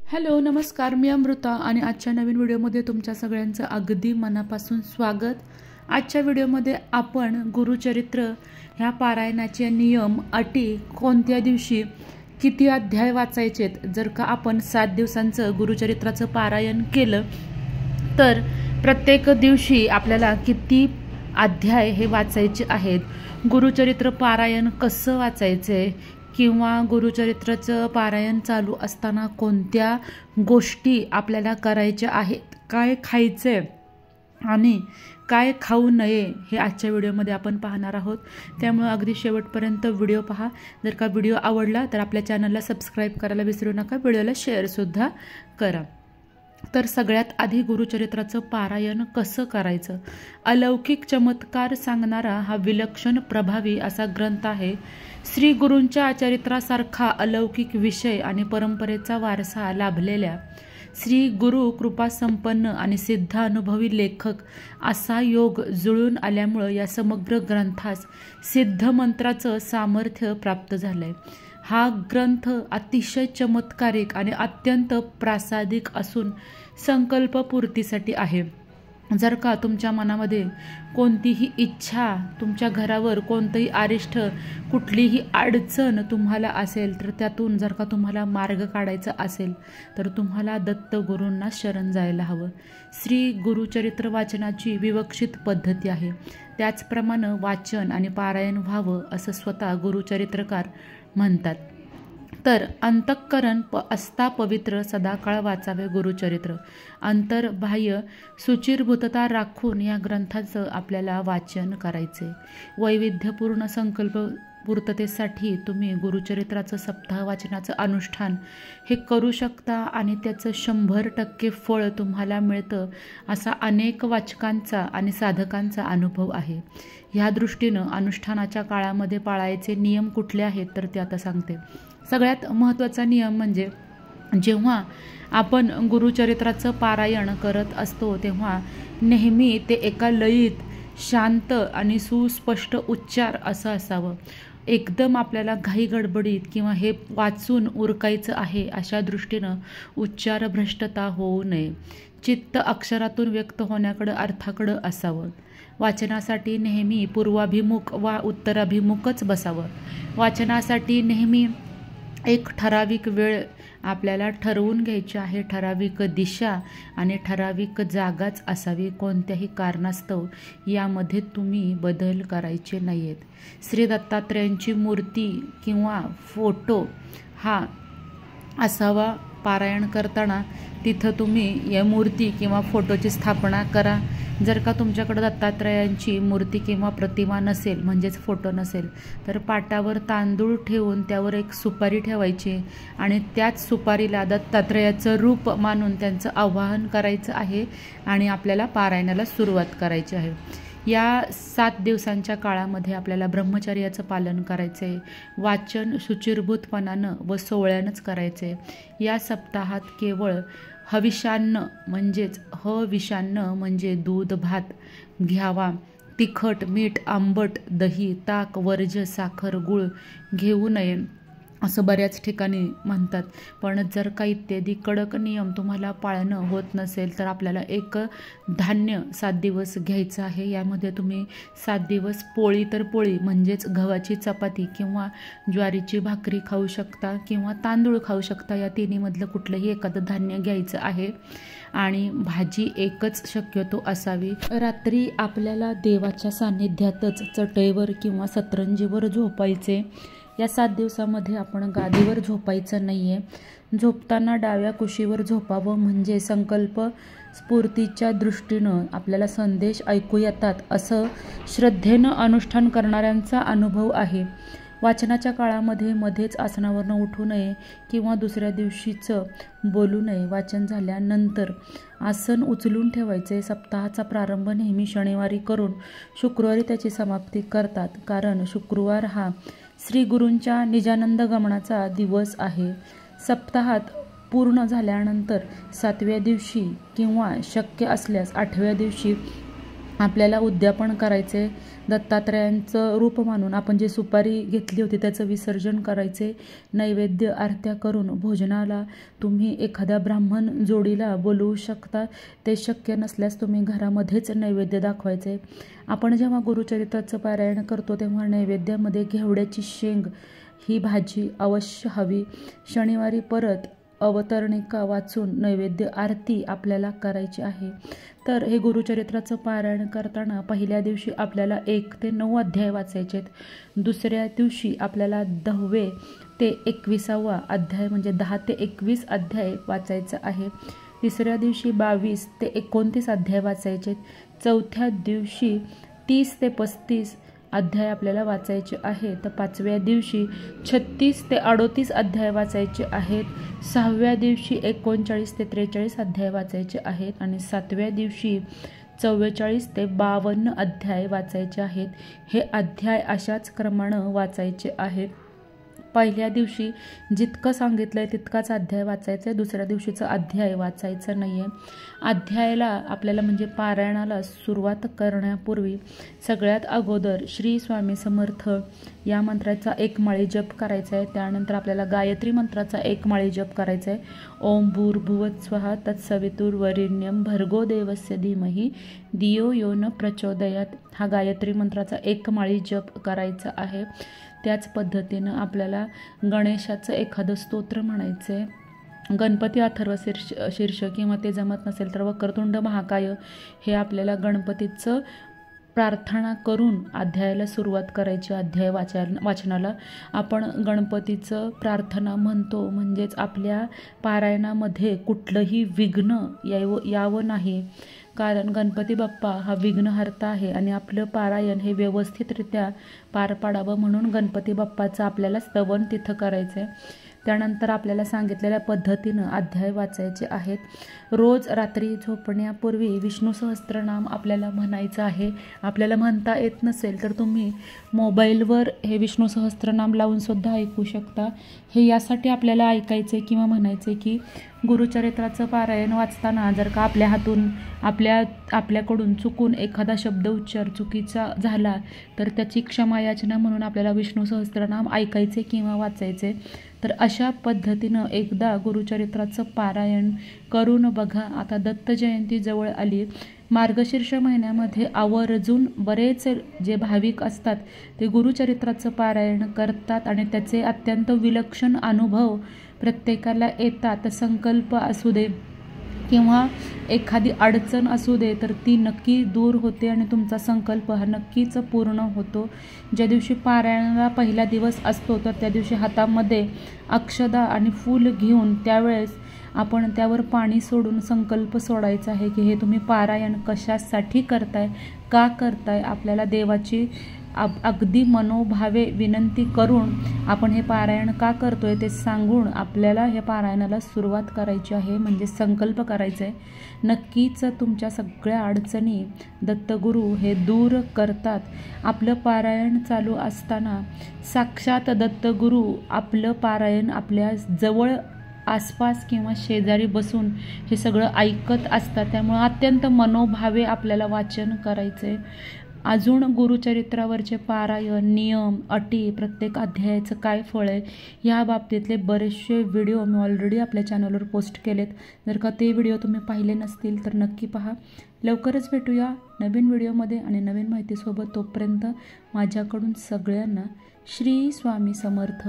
Hello नमस्कार, मी अमृता आणि आजच्या नवीन व्हिडिओमध्ये तुमच्या सगळ्यांचं अगदी मनापासून स्वागत। आजच्या व्हिडिओमध्ये आपण गुरुचरित्र ह्या पारायणाचे नियम, अटी, कोणत्या दिवशी किती अध्याय वाचायचे, जर का आपण 7 दिवसांचं गुरुचरित्राचं पारायण केलं तर प्रत्येक दिवशी आपल्याला किती अध्याय हे वाचायचे आहेत, गुरुचरित्र पारायण कसं वाचायचे किंवा गुरुचरित्राचं पारायण चालू असताना कोणत्या गोष्टी आपल्याला करायच्या आहेत, काय खायचे आणि काय खाऊ नये हे आजच्या व्हिडिओमध्ये आपण पाहणार आहोत। त्यामुळे अगदी शेवटपर्यंत व्हिडिओ पहा। जर का व्हिडिओ आवडला तर आपल्या चॅनलला सबस्क्राइब करायला विसरू नका, व्हिडिओला शेअर सुद्धा करा। तर सगळ्यात आधी गुरुचरित्राचं पारायण कसं करायचं। अलौकिक चमत्कार सांगणारा हा विलक्षण प्रभावी असा ग्रंथ आहे। श्री गुरूंच्या चरित्रासारखा अलौकिक विषय आणि परंपरेचा वारसा लाभलेल्या, श्री गुरु कृपा संपन्न आणि सिद्ध अनुभवी लेखक असा योग जुळून आल्यामुळे या समग्र ग्रंथास सिद्ध मंत्राचं सामर्थ्य प्राप्त झालंय। हा ग्रंथ अतिशय चमत्कारिक आणि अत्यंत प्रासादिक असून संकल्पपूर्तीसाठी आहे। जर का तुमच्या मनामध्ये कोणतीही इच्छा, तुमच्या घरावर कोणतंही अरिष्ट, कुठलीही अडचण तुम्हाला असेल तर त्यातून जर का तुम्हाला मार्ग काढायचा असेल तर तुम्हाला दत्त गुरूंना शरण जायला हवं। श्री गुरुचरित्र वाचनाची विवक्षित पद्धती आहे, त्याचप्रमाणे वाचन आणि पारायण व्हावं असं स्वतः गुरुचरित्रकार म्हणतात। तर अंतःकरण असता पवित्र, सदाकाळ वाचावे गुरुचरित्र। अंतर्बाह्य शुचिर्भूतता राखून या ग्रंथाचं आपल्याला वाचन करायचे। वैविध्यपूर्ण संकल्प पूर्ततेसाठी तुम्ही गुरुचरित्राचं सप्ताह वाचनाचं अनुष्ठान हे करू शकता आणि त्याचं 100% फळ तुम्हाला मिळतं असा अनेक वाचकांचा आणि साधकांचा अनुभव आहे। ह्या दृष्टीनं अनुष्ठानाच्या काळामध्ये पाळायचे नियम कुठले आहेत तर ते आता सांगते। सगळ्यात महत्त्वाचा नियम म्हणजे जेव्हा आपण गुरुचरित्राचं पारायण करत असतो तेव्हा नेहमी ते एका लयीत, शांत आणि सुस्पष्ट उच्चार असं असावं। एकदम आपल्याला घाई गडबडीत किंवा हे वाचून उरकायचं आहे अशा दृष्टीनं उच्चार भ्रष्टता होऊ नये। चित्त अक्षरातून व्यक्त होण्याकडे, अर्थाकडे असावं। वाचनासाठी नेहमी पूर्वाभिमुख वा उत्तराभिमुखच बसावं। वाचनासाठी नेहमी एक ठराविक वेळ आपल्याला ठरवून घ्यायची आहे, ठराविक दिशा आणि ठराविक जागाच असावी। कोणत्याही कारणास्तव यामध्ये तुम्ही बदल करायचे नाहीत। श्री दत्तात्रेयांची मूर्ती किंवा फोटो हा असावा पारायण करताना, तिथं तुम्ही या मूर्ती किंवा फोटोची स्थापना करा। जर का तुमच्याकडे दत्तात्रेयांची मूर्ती किंवा प्रतिमा नसेल, म्हणजेच फोटो नसेल, तर पाटावर तांदूळ ठेवून त्यावर एक सुपारी ठेवायची आणि त्याच सुपारीला दत्तात्रेयाचं रूप मानून त्यांचं आवाहन करायचं आहे आणि आपल्याला पारायणाला सुरुवात करायची आहे। या 7 दिवसांच्या काळामध्ये आपल्याला ब्रह्मचर्याचं पालन करायचं आहे। वाचन शुचिर्भूतपणानं व सोहळ्यानंच करायचं आहे। या सप्ताहात केवळ हविषान्न म्हणजेच हविषान्न म्हणजे दूध भात घ्यावा। तिखट, मीठ, आंबट, दही, ताक, वर्ज, साखर, गूळ घेऊ नये असं बऱ्याच ठिकाणी म्हणतात। पण जर का इत्यादी कडक नियम तुम्हाला पाळणं होत नसेल तर आपल्याला एक धान्य 7 दिवस घ्यायचं आहे। यामध्ये तुम्ही 7 दिवस पोळी तर पोळी म्हणजेच गव्हाची चपाती किंवा ज्वारीची भाकरी खाऊ शकता किंवा तांदूळ खाऊ शकता। या तिन्हीमधलं कुठलंही एखादं धान्य घ्यायचं आहे आणि भाजी एकच शक्यतो असावी। रात्री आपल्याला देवाच्या सान्निध्यातच चटईवर किंवा सतरंजीवर झोपायचे। या 7 दिवसामध्ये आपण गादीवर झोपायचं नाही आहे। झोपताना डाव्या कुशीवर झोपावं, म्हणजे संकल्प स्फूर्तीच्या दृष्टीनं आपल्याला संदेश ऐकू येतात असं श्रद्धेनं अनुष्ठान करणाऱ्यांचा अनुभव आहे। वाचनाच्या काळामध्ये मध्येच आसनावरनं उठू नये किंवा दुसऱ्या दिवशीचं बोलू नये। वाचन झाल्यानंतर आसन उचलून ठेवायचे। सप्ताहाचा प्रारंभ नेहमी शनिवारी करून शुक्रवारी त्याची समाप्ती करतात, कारण शुक्रवार हा श्री गुरूंच्या निजानंद गमनाचा दिवस आहे। सप्ताहात पूर्ण झाल्यानंतर 7व्या दिवशी किंवा शक्य असल्यास 8व्या दिवशी आपल्याला उद्यापन करायचे, दत्तात्रयांचं रूप मानून आपण जे सुपारी घेतली होती त्याचं विसर्जन करायचे, नैवेद्य आरत्या करून भोजनाला तुम्ही एखाद्या ब्राह्मण जोडीला बोलवू शकता. ते शक्य नसल्यास तुम्ही घरामध्येच नैवेद्य दाखवायचे. आपण जेव्हा गुरुचरित्राचं पारायण करतो तेव्हा नैवेद्यामध्ये घेवड्याची शेंग ही भाजी अवश्य हवी. शनिवारी परत अवतरणिका वाचून नैवेद्य आरती आपल्याला करायची आहे. तर हे गुरुचरित्राचं पारायण करताना पहिल्या दिवशी आपल्याला 1 ते 9 अध्याय वाचायचे आहेत. दुसऱ्या दिवशी आपल्याला 10वे ते 21वा अध्याय म्हणजे 10 ते 21 अध्याय वाचायचं आहे. तिसऱ्या दिवशी 22 ते 29 अध्याय वाचायचे आहेत. चौथ्या दिवशी 30 ते 35 अध्याय आपल्याला वाचायचे आहेत. तर 5व्या दिवशी 36 ते 38 अध्याय वाचायचे आहेत. 6व्या दिवशी 39 ते 43 अध्याय वाचायचे आहेत आणि 7व्या दिवशी 44 ते 52 अध्याय वाचायचे आहेत. हे अध्याय अशाच क्रमानं वाचायचे आहेत. पहिल्या दिवशी जितकं सांगितलं आहे तितकाच अध्याय वाचायचा आहे. दुसऱ्या दिवशीचा अध्याय वाचायचा नाही आहे. अध्यायाला आपल्याला म्हणजे पारायणाला सुरुवात करण्यापूर्वी सगळ्यात अगोदर श्री स्वामी समर्थ या मंत्राचा 1 माळी जप करायचा आहे. त्यानंतर आपल्याला गायत्री मंत्राचा 1 माळी जप करायचा आहे. ओम भूर्भुवः स्वः तत्सवितुर्वरेण्यं भर्गो देवस्य धीमहि धियो यो न प्रचोदयात् हा गायत्री मंत्राचा 1 माळी जप करायचा आहे. त्याच पद्धतीनं आपल्याला गणेशाचं एखादं स्तोत्र म्हणायचं आहे. गणपती अथर्व शीर्ष किंवा ते जमत नसेल तर वक्रतुंड महाकाय हे आपल्याला गणपतीचं प्रार्थना करून अध्यायाला सुरुवात करायची. अध्याय वाचनाला आपण गणपतीचं प्रार्थना म्हणतो म्हणजेच आपल्या पारायणामध्ये कुठलंही विघ्न यावं नाही. कारण गणपती बाप्पा हा विघ्नहर्ता आहे आणि आपलं पारायण हे व्यवस्थितरित्या पार पाडावं म्हणून गणपती बाप्पाचं आपल्याला स्तवन तिथं करायचं आहे. त्यानंतर आपल्याला सांगितलेल्या पद्धतीनं अध्याय वाचायचे आहेत. रोज रात्री झोपण्यापूर्वी विष्णू सहस्त्रनाम आपल्याला म्हणायचं आहे. आपल्याला म्हणता येत नसेल तर तुम्ही मोबाईलवर हे विष्णू सहस्त्रनाम लावूनसुद्धा ऐकू शकता. हे यासाठी आपल्याला ऐकायचे किंवा म्हणायचे की गुरुचरित्राचं पारायण वाचताना जर का आपल्या हातून आपल्याकडून चुकून एखादा शब्द उच्चार चुकीचा झाला तर त्याची क्षमायाचना म्हणून आपल्याला विष्णू सहस्त्रनाम ऐकायचे किंवा वाचायचे. तर अशा पद्धतीनं एकदा गुरुचरित्राचं पारायण करून बघा. आता दत्त जयंती जवळ आली. मार्गशीर्ष महिन्यामध्ये आवर्जून बरेच जे भाविक असतात ते गुरुचरित्राचं पारायण करतात आणि त्याचे अत्यंत विलक्षण अनुभव प्रत्येकाला येतात. संकल्प असू दे किंवा एखादी अडचण असू दे तर ती नक्की दूर होते आणि तुमचा संकल्प हा नक्कीच पूर्ण होतो. ज्या दिवशी पारायणाला पहिला दिवस असतो तर त्या दिवशी हातामध्ये अक्षदा आणि फूल घेऊन त्यावेळेस आपण त्यावर पाणी सोडून संकल्प सोडायचा आहे की हे तुम्ही पारायण कशासाठी करताय, का करताय. आपल्याला देवाची अगदी मनोभावे विनंती करून आपण हे पारायण का करतोय ते सांगून आपल्याला हे पारायणाला सुरुवात करायची आहे म्हणजे संकल्प करायचा आहे. नक्कीच तुमच्या सगळ्या अडचणी दत्तगुरू हे दूर करतात. आपलं पारायण चालू असताना साक्षात दत्तगुरू आपलं पारायण आपल्या जवळ आसपास किंवा शेजारी बसून हे सगळं ऐकत असतात. त्यामुळे अत्यंत मनोभावे आपल्याला वाचन करायचे. अजून गुरुचरित्रावरचे पारायण, नियम, अटी, प्रत्येक अध्यायाचं काय फळ आहे या बाबतीतले बरेचसे व्हिडिओ मी ऑलरेडी आपल्या चॅनलवर पोस्ट केलेत. जर का ते व्हिडिओ तुम्ही पाहिले नसतील तर नक्की पहा. लवकरच भेटूया नवीन व्हिडिओमध्ये आणि नवीन माहितीसोबत. तोपर्यंत माझ्याकडून सगळ्यांना श्री स्वामी समर्थ.